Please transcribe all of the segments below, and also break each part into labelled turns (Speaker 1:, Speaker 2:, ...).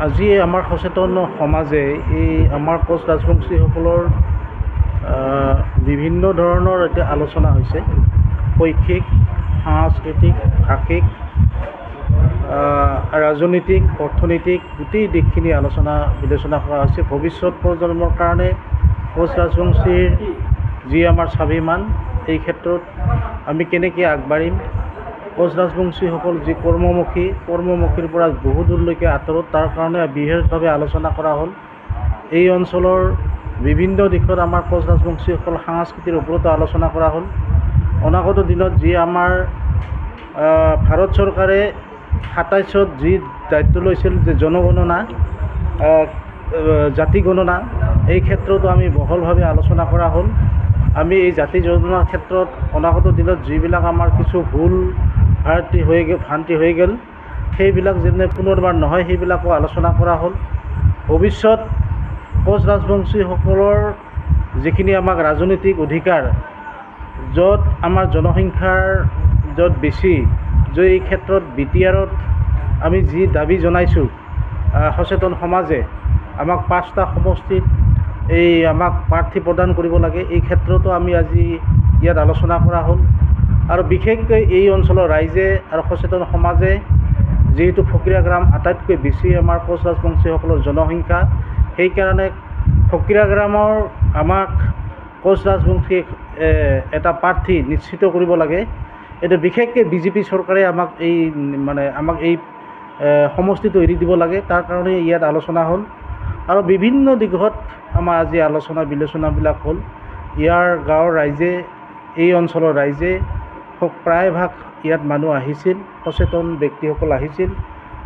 Speaker 1: আজি আমাৰ সচেতন সমাজে এই আমাৰ কোচ ৰাজবংশীসকলৰ বিভিন্ন ধৰণৰ এতিয়া আলোচনা হৈছে। শৈক্ষিক, সাংস্কৃতিক, ভাষিক, ৰাজনৈতিক, অৰ্থনৈতিক গোটেই দিশখিনি আলোচনা বিবেচনা কৰা হৈছে। ভৱিষ্যত প্ৰজন্মৰ কাৰণে কোচ ৰাজবংশীৰ যি আমাৰ স্বাভিমান, এই ক্ষেত্ৰত আমি কেনেকৈ আগবাঢ়িম। কোচ ৰাজবংশীসকল যি কৰ্মমুখীৰ পৰা বহু দূৰলৈকে আঁতৰত, তাৰ কাৰণে বিশেষভাৱে আলোচনা কৰা হ'ল। এই অঞ্চলৰ বিভিন্ন দিশত আমাৰ কোচ ৰাজবংশীসকল সাংস্কৃতিৰ ওপৰতো আলোচনা কৰা হ'ল। অনাগত দিনত যি আমাৰ ভাৰত চৰকাৰে ২৭ত যি দায়িত্ব লৈছিল যে জনগণনা, জাতি গণনা, এই ক্ষেত্ৰতো আমি বহলভাৱে আলোচনা কৰা হ'ল। আমি এই জাতি গণনাৰ ক্ষেত্ৰত অনাগত দিনত যিবিলাক আমাৰ কিছু ভুল ভ্ৰান্তি হৈ গ'ল, সেইবিলাক যেনে পুনৰবাৰ নহয়, সেইবিলাকো আলোচনা কৰা হ'ল। ভৱিষ্যত কোচ ৰাজবংশীসকলৰ যিখিনি আমাক ৰাজনৈতিক অধিকাৰ, য'ত আমাৰ জনসংখ্যাৰ য'ত বেছি, যে এই ক্ষেত্ৰত BTRত আমি যি দাবী জনাইছোঁ, সচেতন সমাজে আমাক 5টা সমষ্টিত আমাক প্ৰাৰ্থী প্ৰদান কৰিব লাগে, এই ক্ষেত্ৰতো আমি আজি ইয়াত আলোচনা কৰা হ'ল। আৰু বিশেষকৈ এই অঞ্চলৰ ৰাইজে আৰু সচেতন সমাজে, যিহেতু ফকীৰা গ্ৰাম আটাইতকৈ বেছি আমাৰ কোচ ৰাজবংশীসকলৰ জনসংখ্যা, সেইকাৰণে ফকীৰা গ্ৰামৰ আমাক কোচ ৰাজবংশীক এটা প্ৰাৰ্থী নিশ্চিত কৰিব লাগে। এইটো বিশেষকৈ BJP চৰকাৰে আমাক এই সমষ্টিটো এৰি দিব লাগে, তাৰ কাৰণে ইয়াত আলোচনা হ'ল। আৰু বিভিন্ন দিশত আমাৰ আজি আলোচনা বিলোচনাবিলাক হ'ল। ইয়াৰ গাঁৱৰ ৰাইজে, এই অঞ্চলৰ ৰাইজে প্ৰায়ভাগ ইয়াত মানুহ আহিছিল, সচেতন ব্যক্তিসকল আহিছিল।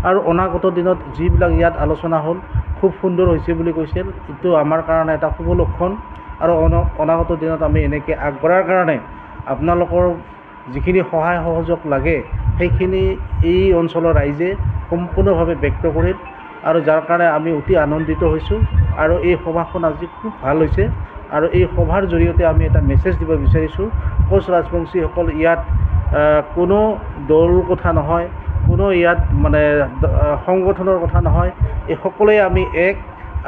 Speaker 1: আৰু অনাগত দিনত যিবিলাক ইয়াত আলোচনা হ'ল খুব সুন্দৰ হৈছে বুলি কৈছিল। এইটো আমাৰ কাৰণে এটা শুভ লক্ষণ। আৰু অনাগত দিনত আমি এনেকৈ আগবঢ়াৰ কাৰণে আপোনালোকৰ যিখিনি সহায় সহযোগ লাগে, সেইখিনি এই অঞ্চলৰ ৰাইজে সম্পূৰ্ণভাৱে ব্যক্ত কৰিল। আৰু যাৰ কাৰণে আমি অতি আনন্দিত হৈছোঁ। আৰু এই সভাখন আজি খুব ভাল হৈছে। আৰু এই সভাৰ জৰিয়তে আমি এটা মেছেজ দিব বিচাৰিছোঁ, কোচ ৰাজবংশীসকল ইয়াত কোনো দল কথা নহয়, কোনো ইয়াত সংগঠনৰ কথা নহয়, এই সকলোৱে আমি এক,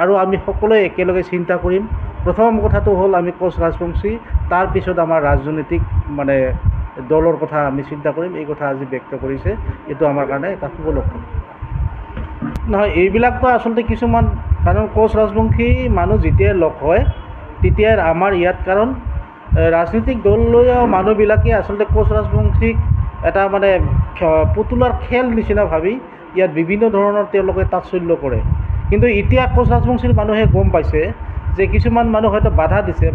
Speaker 1: আৰু আমি সকলোৱে একেলগে চিন্তা কৰিম। প্ৰথম কথাটো হ'ল আমি কোচ ৰাজবংশী, তাৰপিছত আমাৰ ৰাজনৈতিক দলৰ কথা আমি চিন্তা কৰিম। এই কথা আজি ব্যক্ত কৰিছে, এইটো আমাৰ কাৰণে এটা শুভ লক্ষণ। নহয়, এইবিলাকতো আচলতে কিছুমান, কাৰণ কোচ ৰাজবংশী মানুহ যেতিয়াই লগ হয় তেতিয়াই আমাৰ ইয়াত, কাৰণ ৰাজনৈতিক দল লৈ মানুহবিলাকে আচলতে কোচ ৰাজবংশীক এটা পুতলাৰ খেল নিচিনা ভাবি ইয়াত বিভিন্ন ধৰণৰ তেওঁলোকে তাৎসল্য কৰে। কিন্তু এতিয়া কোচ ৰাজবংশীৰ মানুহে গম পাইছে যে কিছুমান মানুহ হয়তো বাধা দিছে,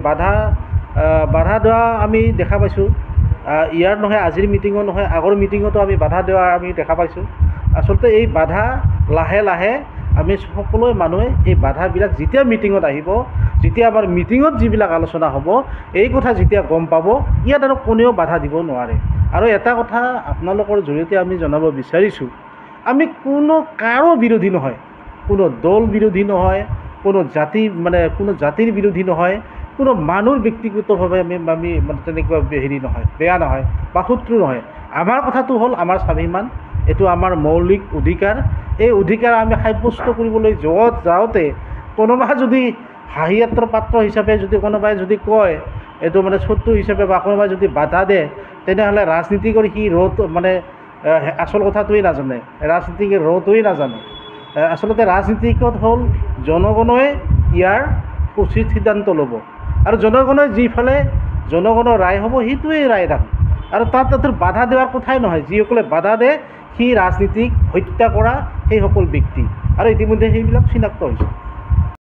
Speaker 1: বাধা দিয়া আমি দেখা পাইছোঁ। ইয়াৰ নহয়, আজিৰ মিটিঙত নহয়, আগৰ মিটিঙতো আমি বাধা দিয়া আমি দেখা পাইছোঁ। আচলতে এই বাধা লাহে লাহে আমি সকলো মানুহে এই বাধাবিলাক যেতিয়া মিটিঙত আহিব, যেতিয়া আমাৰ মিটিঙত যিবিলাক আলোচনা হ'ব, এই কথা যেতিয়া গম পাব, ইয়াত আৰু কোনেও বাধা দিব নোৱাৰে। আৰু এটা কথা আপোনালোকৰ জৰিয়তে আমি জনাব বিচাৰিছোঁ, আমি কাৰো বিৰোধী নহয়, কোনো দল বিৰোধী নহয়, কোনো জাতিৰ বিৰোধী নহয়, কোনো মানুহৰ ব্যক্তিগতভাৱে আমি তেনেকুৱা নহয়, বেয়া নহয় বা শত্ৰু নহয়। আমাৰ কথাটো হ'ল আমাৰ স্বাভিমান, এইটো আমাৰ মৌলিক অধিকাৰ। এই অধিকাৰ আমি সাব্যস্ত কৰিবলৈ যাওঁতে কোনোবা যদি হাঁহিয়াত্ৰৰ পাত্ৰ হিচাপে কোনোবাই যদি কয়, এইটো শত্ৰু হিচাপে, বা কোনোবাই যদি বাধা দিয়ে, তেনেহ'লে ৰাজনীতি কৰি সি আচল কথাটোৱেই নাজানে, ৰাজনীতিক ৰটোৱেই নাজানে। আচলতে ৰাজনীতিকত হ'ল জনগণে ইয়াৰ উচিত সিদ্ধান্ত ল'ব, আৰু জনগণে যিফালে জনগণৰ ৰায় হ'ব সেইটোৱেই ৰায় দান। আৰু তাত বাধা দিয়াৰ কথাই নহয়, যিসকলে বাধা দিয়ে সি ৰাজনীতিক হত্যা কৰা সেইসকল ব্যক্তি, আৰু ইতিমধ্যে সেইবিলাক চিনাক্ত হৈছে।